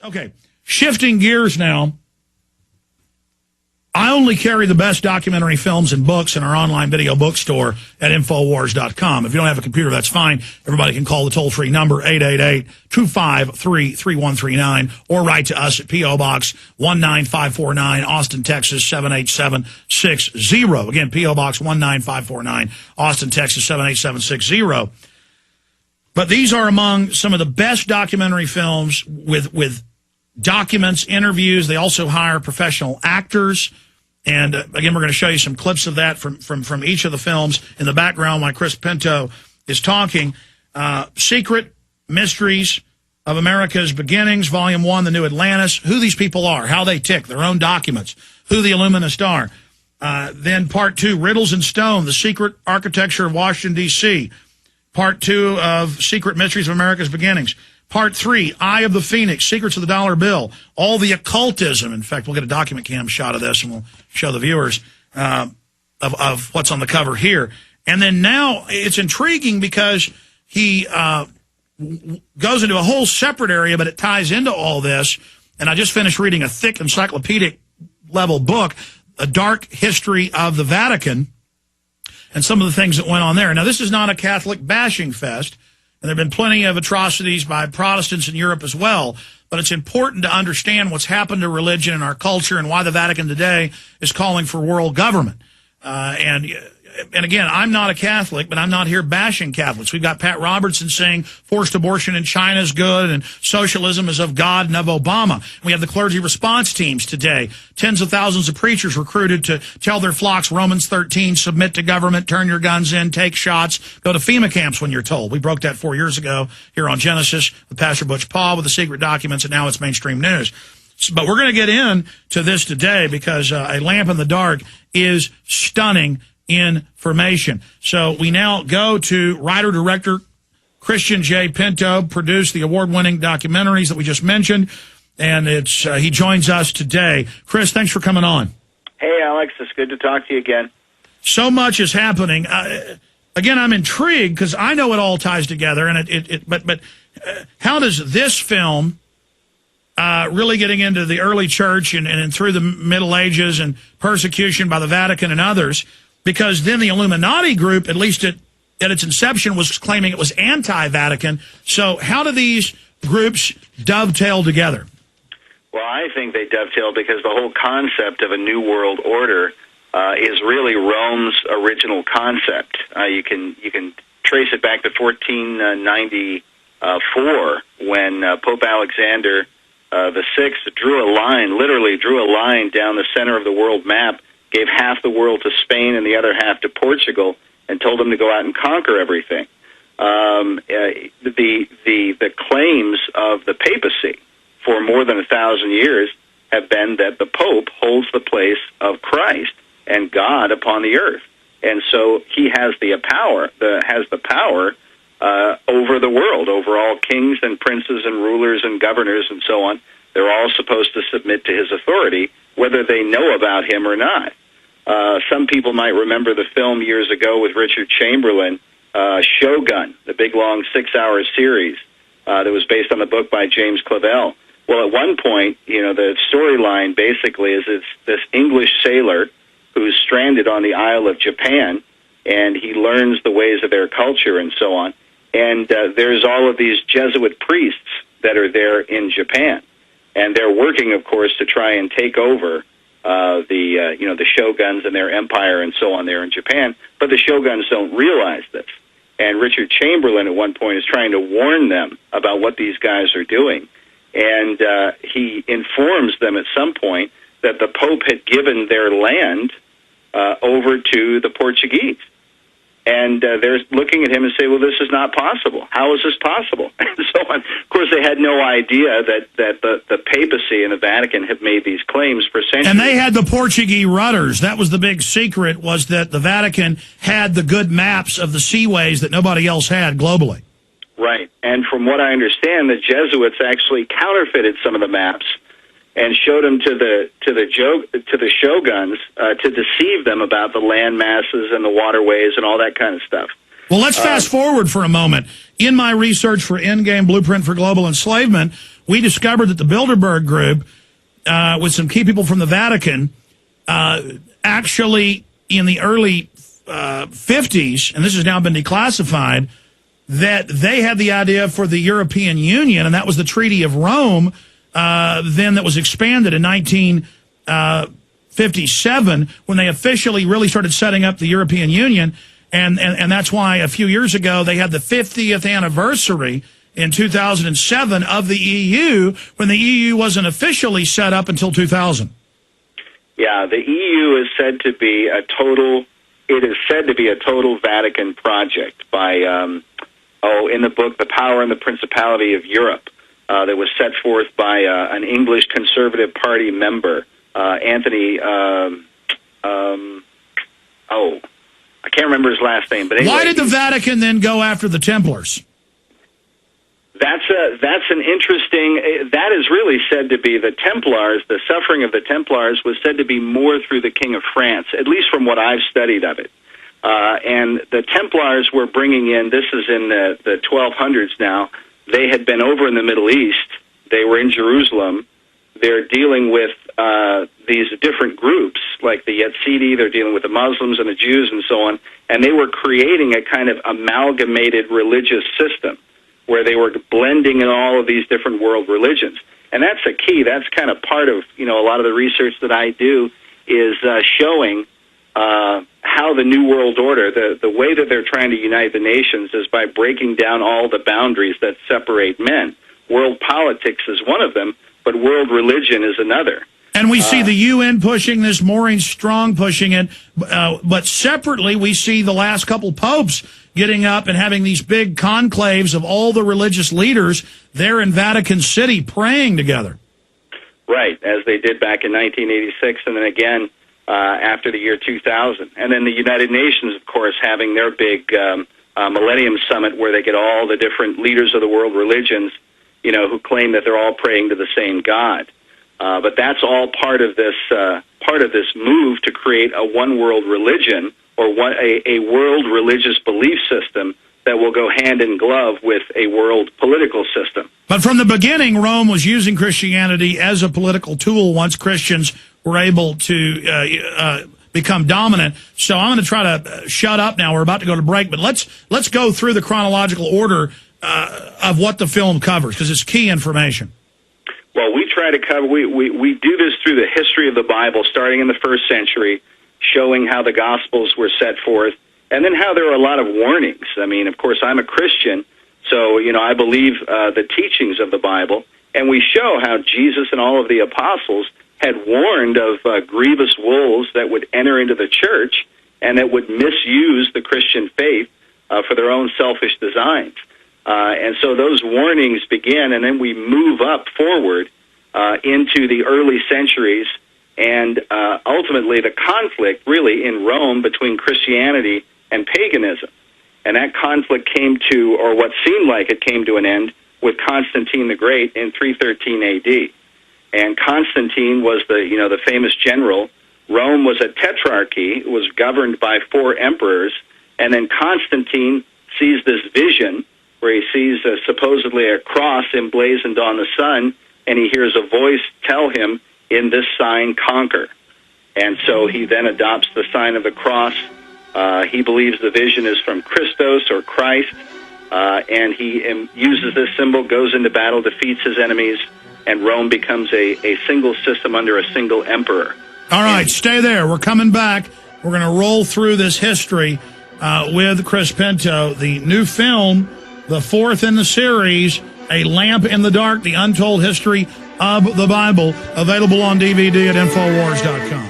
Okay, shifting gears now. I only carry the best documentary films and books in our online video bookstore at Infowars.com. If you don't have a computer, that's fine. Everybody can call the toll-free number, 888-253-3139, or write to us at P.O. Box 19549, Austin, Texas, 78760. Again, P.O. Box 19549, Austin, Texas, 78760. But these are among some of the best documentary films with documents, interviews. They also hire professional actors. And again, we're going to show you some clips of that from each of the films. In the background, while Chris Pinto is talking, Secret Mysteries of America's Beginnings, Volume 1, The New Atlantis, who these people are, how they tick, their own documents, who the Illuminists are. Then Part 2, Riddles in Stone, The Secret Architecture of Washington, D.C., Part 2 of Secret Mysteries of America's Beginnings. Part 3, Eye of the Phoenix, Secrets of the Dollar Bill, all the occultism. In fact, we'll get a document cam shot of this, and we'll show the viewers of what's on the cover here. And then now it's intriguing because he goes into a whole separate area, but it ties into all this. And I just finished reading a thick encyclopedic-level book, A Dark History of the Vatican, and some of the things that went on there. Now, this is not a Catholic bashing fest. And there have been plenty of atrocities by Protestants in Europe as well. But it's important to understand what's happened to religion in our culture and why the Vatican today is calling for world government. And again, I'm not a Catholic, but I'm not here bashing Catholics. We've got Pat Robertson saying forced abortion in China is good and socialism is of God and of Obama. We have the clergy response teams today. Tens of thousands of preachers recruited to tell their flocks Romans 13, submit to government, turn your guns in, take shots, go to FEMA camps when you're told. We broke that 4 years ago here on Genesis with Pastor Butch Paul with the secret documents, and now it's mainstream news. But we're going to get into this today because A Lamp in the Dark is stunning information. So we now go to writer-director Christian J. Pinto, produced the award-winning documentaries that we just mentioned, and he joins us today. Chris, thanks for coming on. Hey, Alex, it's good to talk to you again. So much is happening. Again, I'm intrigued because I know it all ties together, and but how does this film really getting into the early church and through the Middle Ages and persecution by the Vatican and others? Because then the Illuminati group, at least at its inception, was claiming it was anti-Vatican. So how do these groups dovetail together? Well, I think they dovetail because the whole concept of a new world order is really Rome's original concept. You can trace it back to 1494 when Pope Alexander the Sixth literally drew a line down the center of the world map, gave half the world to Spain and the other half to Portugal, and told them to go out and conquer everything. The claims of the papacy for more than 1,000 years have been that the Pope holds the place of Christ and God upon the earth, and so he has the power over the world, over all kings and princes and rulers and governors and so on. They're all supposed to submit to his authority, whether they know about him or not. Some people might remember the film years ago with Richard Chamberlain, Shogun, the big, long 6-hour series that was based on the book by James Clavell. Well, at one point, the storyline basically is it's this English sailor who's stranded on the Isle of Japan, and he learns the ways of their culture and so on. And there's all of these Jesuit priests that are there in Japan, and they're working, of course, to try and take over the shoguns and their empire and so on there in Japan. But the shoguns don't realize this. And Richard Chamberlain at one point is trying to warn them about what these guys are doing. And he informs them at some point that the Pope had given their land over to the Portuguese. And they're looking at him and say, well, this is not possible. How is this possible? And so on. Of course, they had no idea that the papacy and the Vatican have made these claims for centuries. And they had the Portuguese rudders. That was the big secret, was that the Vatican had the good maps of the seaways that nobody else had globally. Right. And from what I understand, the Jesuits actually counterfeited some of the maps and showed them to the shoguns to deceive them about the land masses and the waterways and all that kind of stuff. Well, let's fast forward for a moment. In my research for Endgame Blueprint for Global Enslavement, we discovered that the Bilderberg Group, with some key people from the Vatican, actually in the early 50s, and this has now been declassified, that they had the idea for the European Union, and that was the Treaty of Rome, then that was expanded in 1957 when they officially really started setting up the European Union, and that's why a few years ago they had the 50th anniversary in 2007 of the EU, when the EU wasn't officially set up until 2000. Yeah, the EU is said to be a total Vatican project by, in the book, The Power and the Principality of Europe, that was set forth by an English Conservative Party member, Anthony, I can't remember his last name. But anyway, why did the Vatican then go after the Templars? That's an interesting. That is really said to be the Templars. The suffering of the Templars was said to be more through the King of France, at least from what I've studied of it. And the Templars were bringing in. This is in the 1200s now. They had been over in the Middle East. They were in Jerusalem. They're dealing with these different groups, like the Yazidi. They're dealing with the Muslims and the Jews and so on. And they were creating a kind of amalgamated religious system, where they were blending in all of these different world religions. And that's a key. That's kind of part of, a lot of the research that I do is showing how the New World Order, the way that they're trying to unite the nations is by breaking down all the boundaries that separate men. World politics is one of them, but world religion is another. And we see the UN pushing this, Maureen Strong pushing it, but separately we see the last couple popes getting up and having these big conclaves of all the religious leaders there in Vatican City praying together. Right, as they did back in 1986 and then again after the year 2000. And then the United Nations, of course, having their big Millennium Summit where they get all the different leaders of the world religions, who claim that they're all praying to the same God. But that's all part of this move to create a one world religion, or a world religious belief system that will go hand in glove with a world political system. But from the beginning, Rome was using Christianity as a political tool once Christians were able to become dominant. So I'm going to try to shut up now. We're about to go to break, but let's go through the chronological order of what the film covers, because it's key information. Well, we try to cover, we do this through the history of the Bible, starting in the first century, showing how the Gospels were set forth, and then how there are a lot of warnings. I mean, of course, I'm a Christian, so, I believe the teachings of the Bible, and we show how Jesus and all of the apostles had warned of grievous wolves that would enter into the church and that would misuse the Christian faith for their own selfish designs. And so those warnings begin, and then we move up forward into the early centuries, and ultimately the conflict really in Rome between Christianity and paganism. And that conflict came to, or what seemed like it came to an end, with Constantine the Great in 313 A.D. And Constantine was the famous general. Rome was a tetrarchy. It was governed by 4 emperors. And then Constantine sees this vision where he sees supposedly a cross emblazoned on the sun, and he hears a voice tell him, "In this sign, conquer." And so he then adopts the sign of the cross. He believes the vision is from Christos or Christ, and he uses this symbol, goes into battle, defeats his enemies, and Rome becomes a single system under a single emperor. All right, stay there. We're coming back. We're going to roll through this history with Chris Pinto, the new film, the 4th in the series, A Lamp in the Dark, the Untold History of the Bible, available on DVD at Infowars.com.